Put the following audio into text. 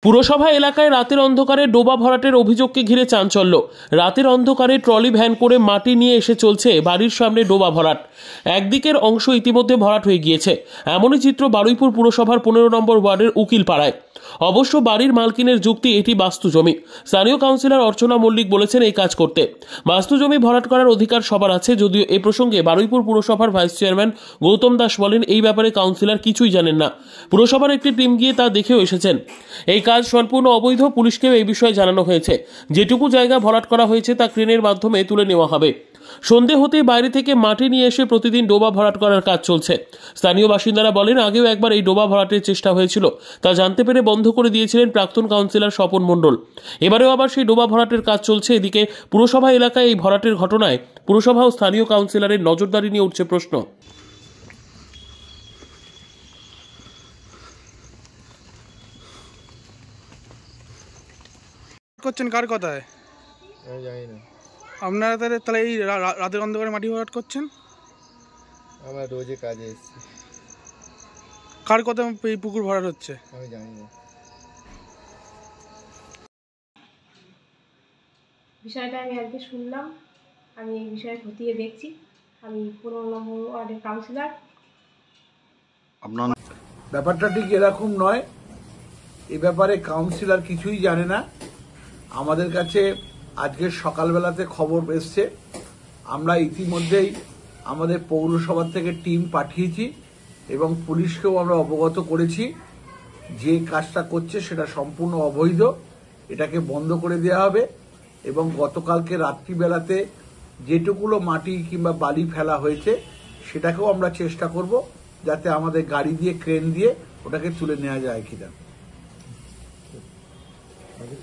পুরসভা এলাকায় রাতের অন্ধকারে ডোবা ভরাটের অভিযোগকে ঘিরে চাঞ্চল্য। রাতের অন্ধকারে ট্রলি ভ্যান করে মাটি নিয়ে এসে চলছে বাড়ির সামনে ডোবা ভরাট। একদিকের অংশ ইতিমধ্যে ভরাট হয়ে গিয়েছে। এমনই চিত্র বারুইপুর পুরসভার 15 নম্বর ওয়ার্ডের উকিলপাড়ায়। অবশ্য বাড়ির মালকিনের যুক্তি এটি বাস্তু জমি। স্থানীয় কাউন্সিলর অর্চনা মল্লিক বলেছেন এই কাজ করতে বাস্তু জমি ভরাট করার অধিকার সবার আছে। যদিও এ প্রসঙ্গে বারুইপুর পুরসভার ভাইস চেয়ারম্যান গৌতম দাস বলেন এই ব্যাপারে কাউন্সিলর কিছুই জানেন না। পুরসভার একটি টিম গিয়ে তা দেখেও এসেছেন। এই কাজ সম্পূর্ণ অবৈধ। পুলিশকেও এই বিষয়ে জানানো হয়েছে। যেটুকু জায়গা ভরাট করা হয়েছে তা ক্রেনের মাধ্যমে তুলে নেওয়া হবে। সন্ধে হতেই বাইরে থেকে মাটি নিয়ে এসে প্রতিদিন ডোবা ভরাট করার কাজ চলছে। স্থানীয় বাসিন্দারা বলেন আগেও একবার এই ডোবা ভরাটের চেষ্টা হয়েছিল, তা জানতে পেরে বন্ধ করে দিয়েছিলেন প্রাক্তন কাউন্সিলর স্বপন মণ্ডল। এবারেও আবার সেই ডোবা ভরাটের কাজ চলছে। এদিকে পুরসভা এলাকায় এই ভরাটের ঘটনায় পুরসভা ও স্থানীয় কাউন্সিলরের নজরদারি নিয়ে উঠছে প্রশ্ন। করছেন কার কথায় আমি জানি না। আপনারা তাহলে এই রাতের অন্ধকারে মাটি ভরাট করছেন? আমরা রোজে কাজে এসেছি। কার কথা এই পুকুর ভরাট হচ্ছে? আমি জানি না। বিষয়টা আমি আজকে শুনলাম। আমি এই বিষয়ে খতিয়ে দেখছি। আমি 15 নম্বর ওয়ার্ডের কাউন্সিলর। আপনার ব্যাপারটা ঠিক এরকম নয়। এ ব্যাপারে কাউন্সিলর কিছুই জানে না। আমাদের কাছে আজকে সকালবেলাতে খবর এসছে। আমরা ইতিমধ্যেই আমাদের পৌরসভা থেকে টিম পাঠিয়েছি এবং পুলিশকেও আমরা অবগত করেছি। যে কাজটা করছে সেটা সম্পূর্ণ অবৈধ, এটাকে বন্ধ করে দেওয়া হবে। এবং গতকালকে রাত্রিবেলাতে যেটুকুলো মাটি কিংবা বালি ফেলা হয়েছে সেটাকেও আমরা চেষ্টা করব যাতে আমাদের গাড়ি দিয়ে ক্রেন দিয়ে ওটাকে তুলে নেওয়া যায় কিনা।